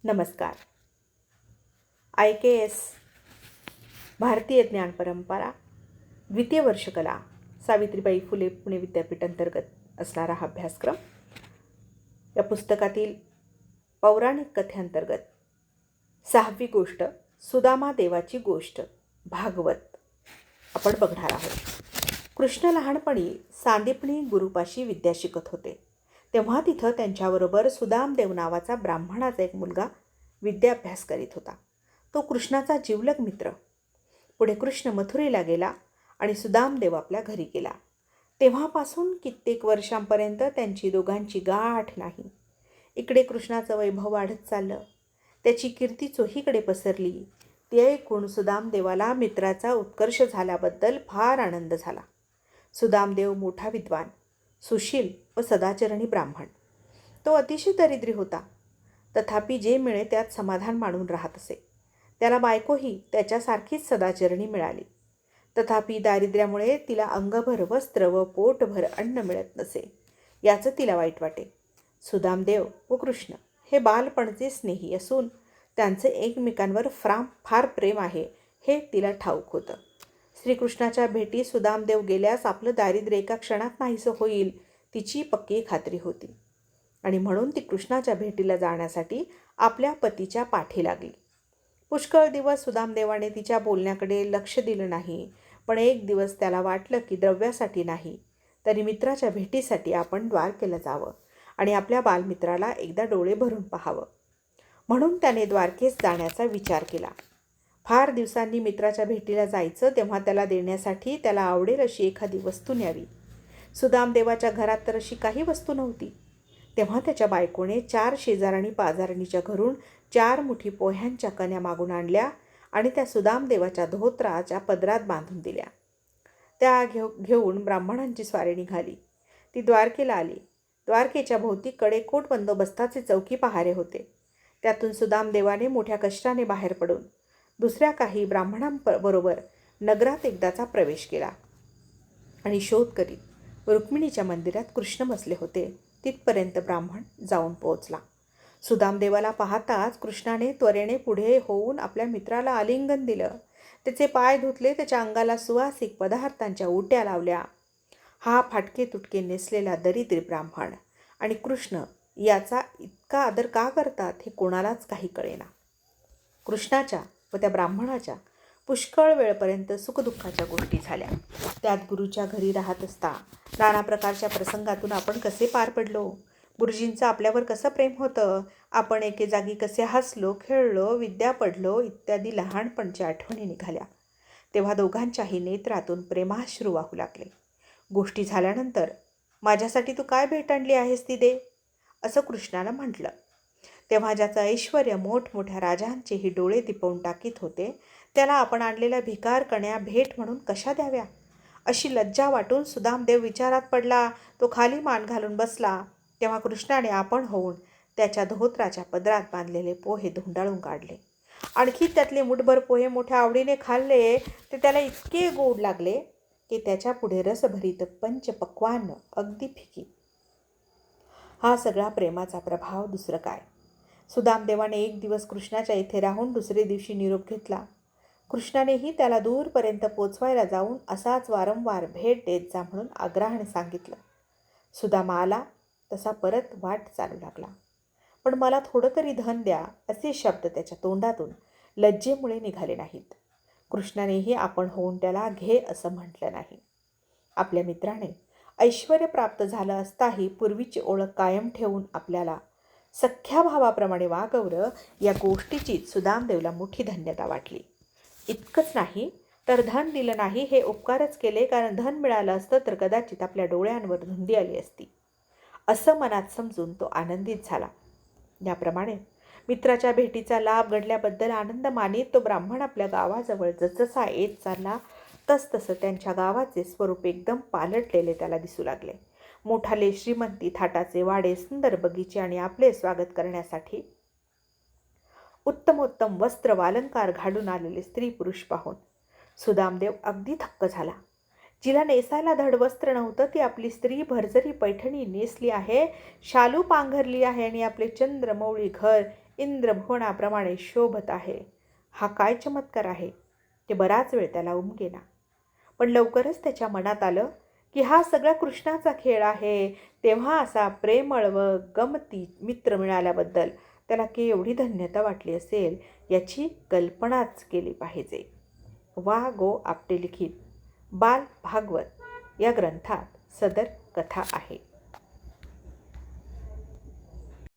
नमस्कार. IKS भारतीय ज्ञान परंपरा द्वितीय वर्ष कला सावित्रीबाई फुले पुणे विद्यापीठ अंतर्गत असणारा हा अभ्यासक्रम. या पुस्तकातील पौराणिक कथेअंतर्गत 6वी गोष्ट सुदामा देवाची गोष्ट भागवत आपण बघणार आहोत. कृष्ण लहानपणी सांदीपनी गुरुपाशी विद्या शिकत होते. तेव्हा तिथं त्यांच्याबरोबर सुदामदेव नावाचा ब्राह्मणाचा एक मुलगा विद्याभ्यास करीत होता. तो कृष्णाचा जिवलग मित्र. पुढे कृष्ण मथुरेला गेला आणि सुदामदेव आपल्या घरी गेला. तेव्हापासून कित्येक वर्षांपर्यंत त्यांची दोघांची गाठ नाही. इकडे कृष्णाचं वैभव वाढत चाललं. त्याची कीर्ती चोहीकडे पसरली. ते ऐकून सुदामदेवाला मित्राचा उत्कर्ष झाल्याबद्दल फार आनंद झाला. सुदामदेव मोठा विद्वान, सुशील व सदाचरणी ब्राह्मण. तो अतिशय दरिद्री होता. तथापि जे मिळे त्यात समाधान मानून राहत असे. त्याला बायकोही त्याच्यासारखीच सदाचरणी मिळाली. तथापि दारिद्र्यामुळे तिला अंगभर वस्त्र व पोटभर अन्न मिळत नसे, याचं तिला वाईट वाटे. सुदामदेव व कृष्ण हे बालपणचे स्नेही असून त्यांचे एकमेकांवर फार प्रेम आहे हे तिला ठाऊक होतं. श्रीकृष्णाच्या भेटी सुदामदेव गेल्यास आपलं दारिद्र्य एका क्षणात नाहीसं होईल, तिची पक्की खात्री होती. आणि म्हणून ती कृष्णाच्या भेटीला जाण्यासाठी आपल्या पतीच्या पाठी लागली. पुष्कळ दिवस सुदामदेवाने तिच्या बोलण्याकडे लक्ष दिलं नाही. पण एक दिवस त्याला वाटलं की द्रव्यासाठी नाही तरी मित्राच्या भेटीसाठी आपण द्वारकेला जावं आणि आपल्या बालमित्राला एकदा डोळे भरून पाहावं. म्हणून त्याने द्वारकेस जाण्याचा विचार केला. फार दिवसांनी मित्राच्या भेटीला जायचं, तेव्हा त्याला देण्यासाठी त्याला आवडेल अशी एखादी वस्तू न्यावी. सुदामदेवाच्या घरात तर अशी काही वस्तू नव्हती. तेव्हा त्याच्या बायकोने 4 शेजारणी पाजारणीच्या घरून 4 मुठी पोह्यांच्या कण्या मागून आणल्या आणि त्या सुदामदेवाच्या धोत्राच्या पदरात बांधून दिल्या. त्या घेऊन ब्राह्मणांची स्वारी निघाली. ती द्वारकेला आली. द्वारकेच्या भोवती कडेकोट बंदोबस्ताचे चौकी पहारे होते. त्यातून सुदामदेवाने मोठ्या कष्टाने बाहेर पडून दुसऱ्या काही ब्राह्मणांबरोबर नगरात एकदाचा प्रवेश केला आणि शोध करीत रुक्मिणीच्या मंदिरात कृष्ण बसले होते तिथपर्यंत ब्राह्मण जाऊन पोहोचला. सुदामदेवाला पाहताच कृष्णाने त्वरेने पुढे होऊन आपल्या मित्राला आलिंगन दिलं. त्याचे पाय धुतले, त्याच्या अंगाला सुवासिक पदार्थांच्या उट्या लावल्या. हा फाटके तुटके नेसलेला दरिद्री ब्राह्मण आणि कृष्ण याचा इतका आदर का करतात हे कोणालाच काही कळेना. कृष्णाच्या व त्या ब्राह्मणाच्या पुष्कळ वेळपर्यंत सुखदुःखाच्या गोष्टी झाल्या. त्यात गुरुच्या घरी राहत असता नाना प्रकारच्या प्रसंगातून आपण कसे पार पडलो, गुरुजींचं आपल्यावर कसं प्रेम होतं, आपण एके जागी कसे हसलो, खेळलो, विद्या पडलो इत्यादी लहानपणच्या आठवणी निघाल्या. तेव्हा दोघांच्याही नेत्रातून प्रेमाश्रू वाहू लागले. गोष्टी झाल्यानंतर माझ्यासाठी तू काय भेट आणली आहेस ती दे, असं कृष्णाला म्हटलं. तेव्हा ज्याचं ऐश्वर्य मोठमोठ्या राजांचेही डोळे दिपवून टाकीत होते, त्याला आपण आणलेल्या भिकार कण्या भेट म्हणून कशा द्याव्या अशी लज्जा वाटून सुदामदेव विचारात पडला. तो खाली मान घालून बसला. तेव्हा कृष्णाने आपण होऊन त्याच्या धोत्राच्या पदरात बांधलेले पोहे धुंडाळून काढले. आणखी त्यातले मुठभर पोहे मोठ्या आवडीने खाल्ले. ते त्याला इतके गोड लागले की त्याच्या पुढे रसभरीत पंचपक्वान्न अगदी फिकी. हा सगळा प्रेमाचा प्रभाव, दुसरं काय. सुदामदेवाने एक दिवस कृष्णाच्या इथे राहून दुसरे दिवशी निरोप घेतला. कृष्णानेही त्याला दूरपर्यंत पोचवायला जाऊन असाच वारंवार भेट देत जा म्हणून आग्रहाने सांगितलं. सुदामा आला तसा परत वाट चालू लागला. पण मला थोडं तरी धन द्या असे शब्द त्याच्या तोंडातून लज्जेमुळे निघाले नाहीत. कृष्णानेही आपण होऊन त्याला घे असं म्हटलं नाही. आपल्या मित्राने ऐश्वर्य प्राप्त झालं असताही पूर्वीची ओळख कायम ठेवून आपल्याला सख्या भावाप्रमाणे वागवलं, या गोष्टीची सुदामदेवला मोठी धन्यता वाटली. इतकंच नाही तर धन दिलं नाही हे उपकारच केले, कारण धन मिळालं असतं तर कदाचित आपल्या डोळ्यांवर धुंदी आली असती असं मनात समजून तो आनंदित झाला. याप्रमाणे मित्राच्या भेटीचा लाभ घडल्याबद्दल आनंद मानीत तो ब्राह्मण आपल्या गावाजवळ जसजसा येत चालला तसतसं त्यांच्या गावाचे स्वरूप एकदम पालटलेले त्याला दिसू लागले. मोठाले श्रीमंती थाटाचे वाडे, सुंदर बगीचे आणि आपले स्वागत करण्यासाठी उत्तमोत्तम वस्त्र व अलंकार घालून आलेले स्त्री पुरुष पाहून सुदामदेव अगदी थक्क झाला. जिला नेसायला धड वस्त्र नव्हतं ती आपली स्त्री भरजरी पैठणी नेसली आहे, शालू पांघरली आहे आणि आपले चंद्रमौळी घर इंद्रभुवनाप्रमाणे शोभत आहे. हा काय चमत्कार आहे. ते बराच वेळ त्याला उमगेना. पण लवकरच त्याच्या मनात आलं की हा सगळा कृष्णाचा खेळ आहे. तेव्हा असा प्रेमळ व गमती मित्र मिळाल्याबद्दल त्याला केवढी धन्यता वाटली असेल याची कल्पनाच केली पाहिजे. वा. गो. आपटे लिखित बाल भागवत या ग्रंथात सदर कथा आहे.